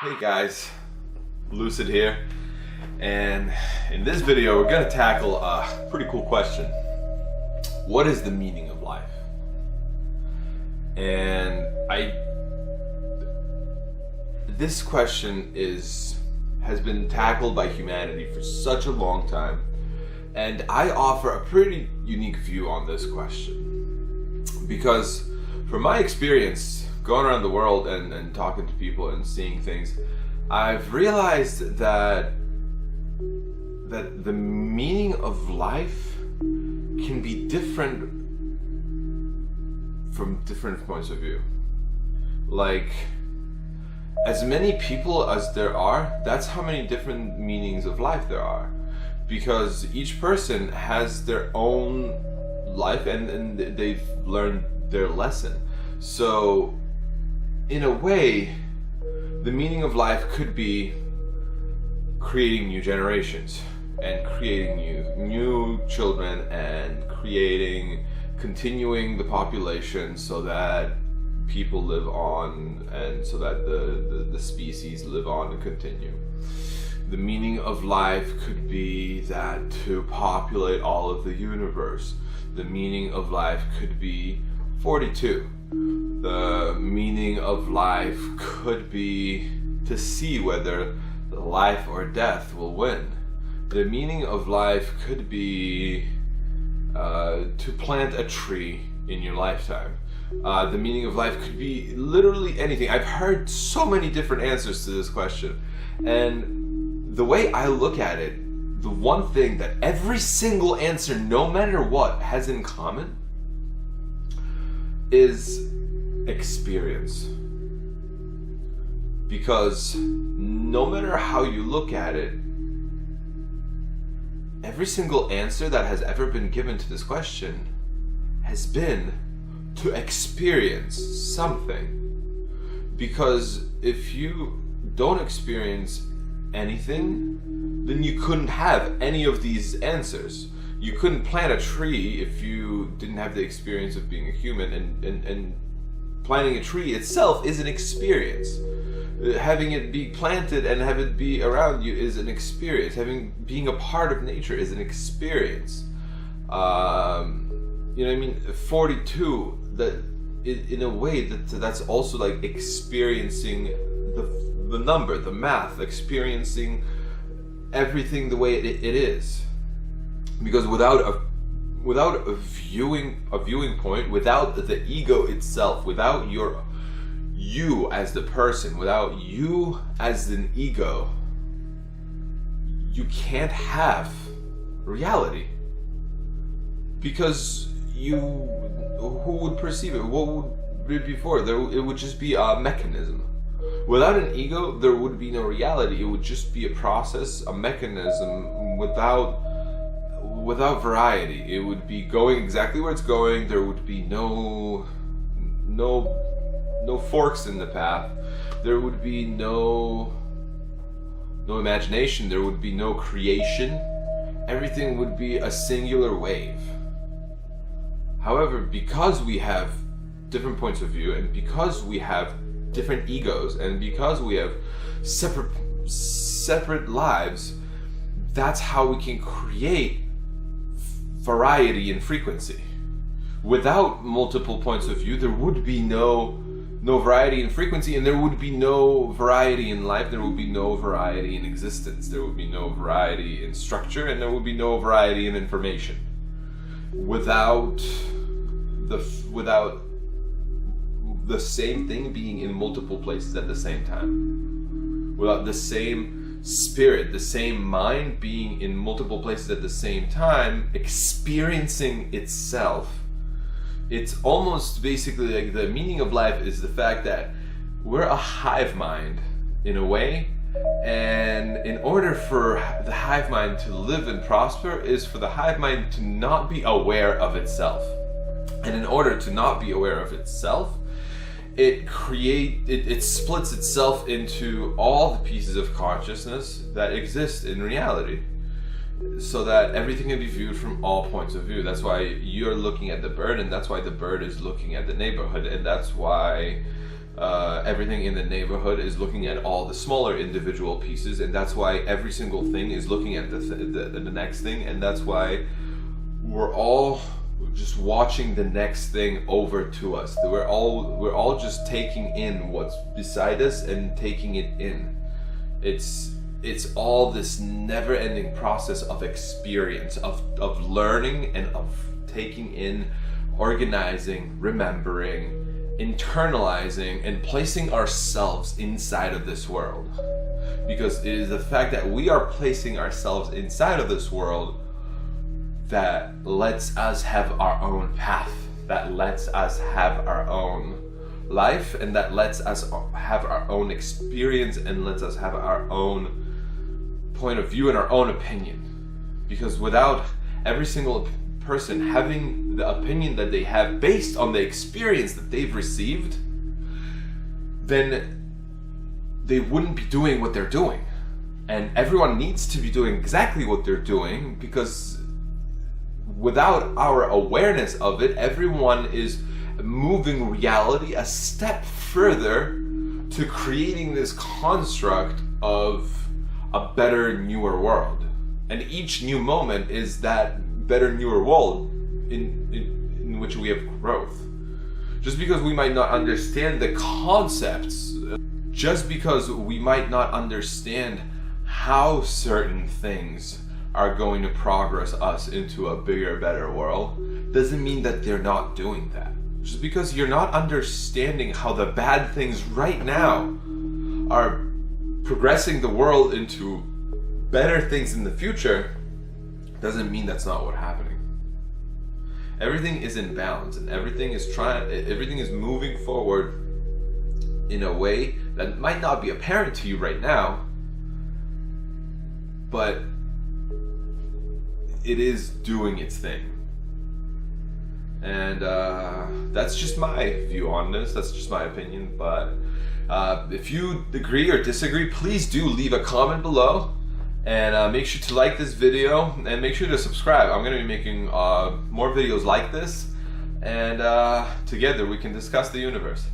Hey guys, Lucid here, and in this video we're going to tackle a pretty cool question. What is the meaning of life? And this question has been tackled by humanity for such a long time, and I offer a pretty unique view on this question because from my experience going around the world and talking to people and seeing things, I've realized that the meaning of life can be different from different points of view. Like, as many people as there are, that's how many different meanings of life there are. Because each person has their own life and they've learned their lesson. So, in a way, the meaning of life could be creating new generations and creating new children and continuing the population so that people live on and so that the species live on and continue. The meaning of life could be that to populate all of the universe. The meaning of life could be 42. The meaning of life could be to see whether life or death will win. The meaning of life could be to plant a tree in your lifetime. The meaning of life could be literally anything. I've heard so many different answers to this question. And the way I look at it, the one thing that every single answer, no matter what, has in common is experience. Because no matter how you look at it, every single answer that has ever been given to this question has been to experience something. Because if you don't experience anything, then you couldn't have any of these answers. You couldn't plant a tree if you didn't have the experience of being a human, and planting a tree itself is an experience. Having it be planted and have it be around you is an experience. Being a part of nature is an experience. You know what I mean? 42, that in a way that's also like experiencing the number, the math, experiencing everything the way it is. Because without a viewing point, without the ego itself, without you as the person, without you as an ego, you can't have reality. Because who would perceive it? What would it be for? It would just be a mechanism. Without an ego, there would be no reality. It would just be a process, a mechanism without variety. It would be going exactly where it's going. There would be no forks in the path. There would be no imagination. There would be no creation. Everything would be a singular wave. However, because we have different points of view, and because we have different egos, and because we have separate lives, that's how we can create variety in frequency. Without multiple points of view, there would be no variety in frequency, and there would be no variety in life. There would be no variety in existence. There would be no variety in structure, and there would be no variety in information. Without the same thing being in multiple places at the same time. Without the same spirit, the same mind being in multiple places at the same time, experiencing itself. It's almost basically like the meaning of life is the fact that we're a hive mind in a way, and in order for the hive mind to live and prosper is for the hive mind to not be aware of itself. And in order to not be aware of itself, it splits itself into all the pieces of consciousness that exist in reality, so that everything can be viewed from all points of view. That's why you're looking at the bird, and that's why the bird is looking at the neighborhood, and that's why everything in the neighborhood is looking at all the smaller individual pieces, and that's why every single thing is looking at the next thing, and that's why we're all just watching the next thing over to us. We're all just taking in what's beside us and taking it in. It's all this never-ending process of experience, of learning and of taking in, organizing, remembering, internalizing, and placing ourselves inside of this world. Because it is the fact that we are placing ourselves inside of this world that lets us have our own path, that lets us have our own life, and that lets us have our own experience, and lets us have our own point of view and our own opinion. Because without every single person having the opinion that they have based on the experience that they've received, then they wouldn't be doing what they're doing. And everyone needs to be doing exactly what they're doing, because without our awareness of it, everyone is moving reality a step further to creating this construct of a better, newer world. And each new moment is that better, newer world in which we have growth. Just because we might not understand the concepts, just because we might not understand how certain things are going to progress us into a bigger, better world, doesn't mean that they're not doing that. Just because you're not understanding how the bad things right now are progressing the world into better things in the future, doesn't mean that's not what's happening. Everything is in balance, and everything is moving forward in a way that might not be apparent to you right now, but it is doing its thing. And that's just my view on this, that's just my opinion. But if you agree or disagree, please do leave a comment below, and make sure to like this video, and make sure to subscribe. I'm going to be making more videos like this, and together we can discuss the universe.